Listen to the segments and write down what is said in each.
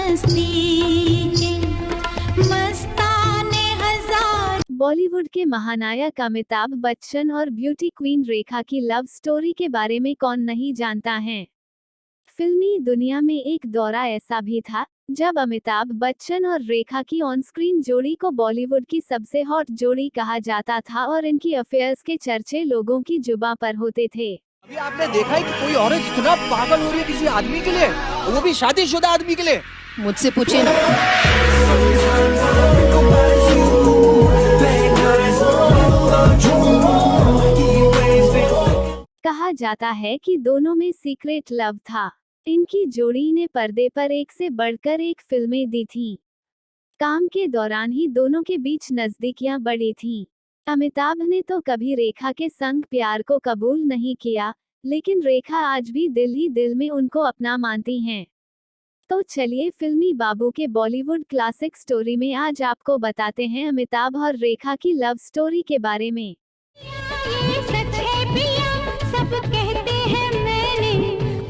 मस्ती के मस्ताने हजार। बॉलीवुड के महानायक अमिताभ बच्चन और ब्यूटी क्वीन रेखा की लव स्टोरी के बारे में कौन नहीं जानता है। फिल्मी दुनिया में एक दौरा ऐसा भी था जब अमिताभ बच्चन और रेखा की ऑन स्क्रीन जोड़ी को बॉलीवुड की सबसे हॉट जोड़ी कहा जाता था और इनकी अफेयर्स के चर्चे लोगों की जुबां पर होते थे। अभी आपने देखा है कि कोई औरत इतना पागल हो रही है किसी आदमी के लिए, वो भी शादीशुदा आदमी के लिए। मुझसे पूछिए ना। कहा जाता है कि दोनों में सीक्रेट लव था। इनकी जोड़ी ने पर्दे पर एक से बढ़कर एक फिल्में दी थीं। काम के दौरान ही दोनों के बीच नजदीकियां बढ़ी थीं। अमिताभ ने तो कभी रेखा के संग प्यार को कबूल नहीं किया, लेकिन रेखा आज भी दिल ही दिल में उनको अपना मानती हैं। तो चलिए फिल्मी बाबू के बॉलीवुड क्लासिक स्टोरी में आज आपको बताते हैं अमिताभ और रेखा की लव स्टोरी के बारे में। ये सच है पिया, सब कहते हैं मैंने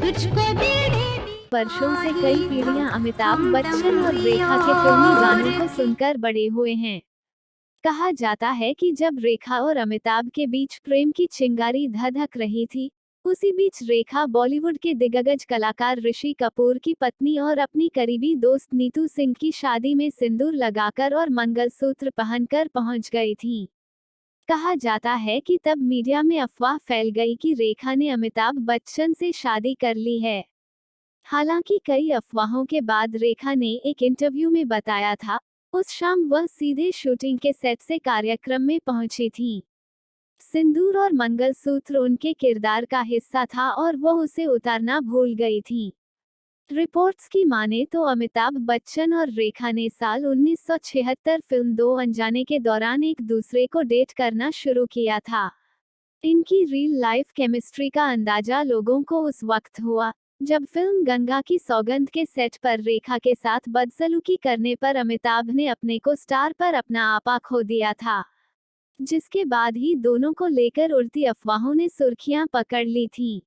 तुझको दिल दे दी। वर्षों से कई पीढ़ियां अमिताभ बच्चन और रेखा के फिल्मी गानों को सुनकर बड़े हुए हैं। कहा जाता है कि जब रेखा और अमिताभ के बीच प्रेम की चिंगारी धधक रही थी, उसी बीच रेखा बॉलीवुड के दिग्गज कलाकार ऋषि कपूर की पत्नी और अपनी करीबी दोस्त नीतू सिंह की शादी में सिंदूर लगाकर और मंगलसूत्र पहनकर पहुंच गई थीं। कहा जाता है कि तब मीडिया में अफवाह फैल गई कि रेखा ने अमिताभ बच्चन से शादी कर ली है। हालांकि कई अफवाहों के बाद रेखा ने एक इंटरव्यू में बताया था, उस शाम वह सीधे शूटिंग के सेट से कार्यक्रम में पहुंची थीं। सिंदूर और मंगलसूत्र उनके किरदार का हिस्सा था और वह उसे उतारना भूल गई थीं। रिपोर्ट्स की माने तो अमिताभ बच्चन और रेखा ने साल 1976 फिल्म दो अनजाने के दौरान एक दूसरे को डेट करना शुरू किया था। इनकी रियल लाइफ केमिस्ट्री का अंदाजा लोगों को उस वक्त हुआ जब फिल्म गंगा की सौगंध के सेट पर रेखा के साथ बदसलूकी करने पर अमिताभ ने अपने को स्टार पर अपना आपा खो दिया था, जिसके बाद ही दोनों को लेकर उड़ती अफवाहों ने सुर्खियां पकड़ ली थीं।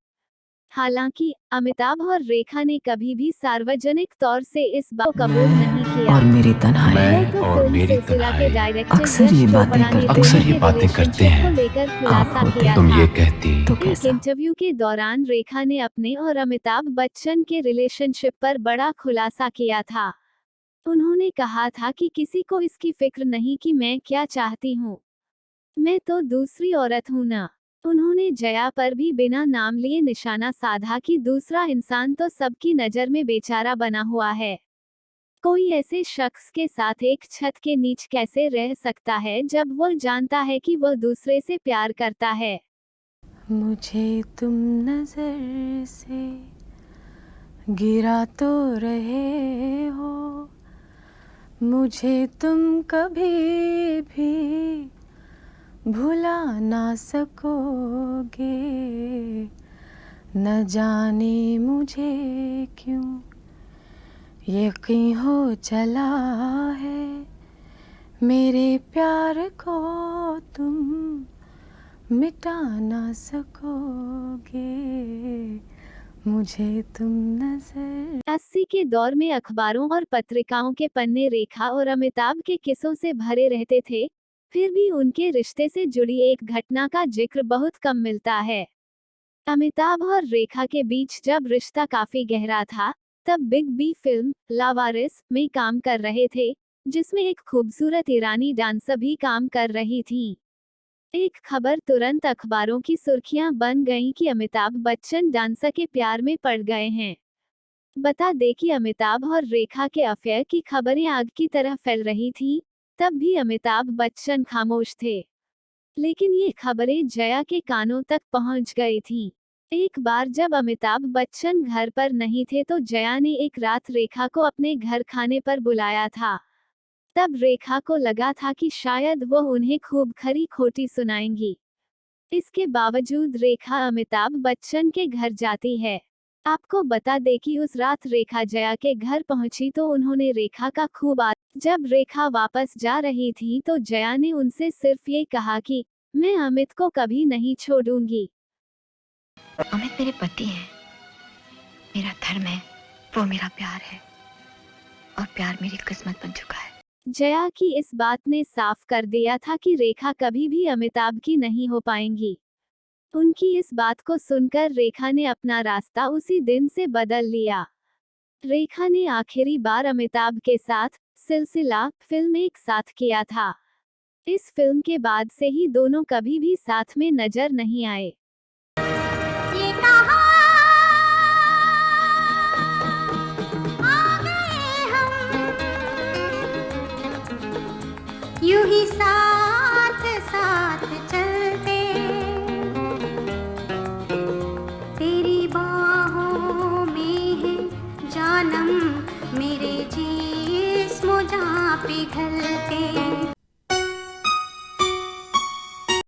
हालांकि अमिताभ और रेखा ने कभी भी सार्वजनिक तौर से इस बात को कबूल नहीं किया। और मेरी तन्हाई मैं तो और फिल्म मेरी सिलसिला के तन्हाई डायरेक्टर अक्सर यश ये बातें चोपड़ा ने करते दोनों हैं। के रिलेशनशिप को लेकर खुलासा होते किया तुम था। ये कहती तो एक कैसा? इंटरव्यू के दौरान रेखा ने अपने और अमिताभ बच्चन के रिलेशनशिप पर बड़ा खुलासा किया था। उन्होंने कहा था कि किसी को इसकी फिक्र नहीं कि मैं क्या चाहती हूँ, मैं तो दूसरी औरत हूँ ना। उन्होंने जया पर भी बिना नाम लिए निशाना साधा कि दूसरा इंसान तो सबकी नज़र में बेचारा बना हुआ है। कोई ऐसे शख्स के साथ एक छत के नीचे कैसे रह सकता है जब वो जानता है कि वह दूसरे से प्यार करता है। मुझे तुम नजर से गिरा तो रहे हो, मुझे तुम कभी भी भुला ना सकोगे। न जाने मुझे क्यों यकीन हो चला है, मेरे प्यार को तुम मिटा ना सकोगे, मुझे तुम नजर। 80 के दौर में अखबारों और पत्रिकाओं के पन्ने रेखा और अमिताभ के किस्सों से भरे रहते थे, फिर भी उनके रिश्ते से जुड़ी एक घटना का जिक्र बहुत कम मिलता है। अमिताभ और रेखा के बीच जब रिश्ता काफी गहरा था, तब बिग बी फिल्म लावारिस में काम कर रहे थे, जिसमें एक खूबसूरत ईरानी डांसर भी काम कर रही थी। एक खबर तुरंत अखबारों की सुर्खियां बन गईं कि अमिताभ बच्चन डांसर के प्यार में पड़ गए हैं। बता दें कि अमिताभ और रेखा के अफेयर की खबरें आग की तरह फैल रही थीं, तब भी अमिताभ बच्चन खामोश थे। लेकिन ये खबरें जया के कानों तक पहुंच गई थीं। एक बार जब अमिताभ बच्चन घर पर नहीं थे तो जया ने एक रात रेखा को अपने घर खाने पर बुलाया था। तब रेखा को लगा था कि शायद वह उन्हें खूब खरी खोटी सुनाएंगी। इसके बावजूद रेखा अमिताभ बच्चन के घर जाती है। आपको बता दें कि उस रात रेखा जया के घर पहुंची तो उन्होंने रेखा का खूब जब रेखा वापस जा रही थी तो जया ने उनसे सिर्फ ये कहा कि मैं अमित को कभी नहीं छोड़ूंगी। अमित मेरे पति हैं, मेरा धर्म है, वो मेरा प्यार है। और प्यार मेरी किस्मत बन चुका है। जया की इस बात ने साफ कर दिया था कि रेखा कभी भी अमिताभ की नहीं हो पाएंगी। उनकी इस बात को सुनकर रेखा ने अपना रास्ता उसी दिन से बदल लिया। रेखा ने आखिरी बार अमिताभ के साथ सिलसिला फिल्म एक साथ किया था। इस फिल्म के बाद से ही दोनों कभी भी साथ में नजर नहीं आए।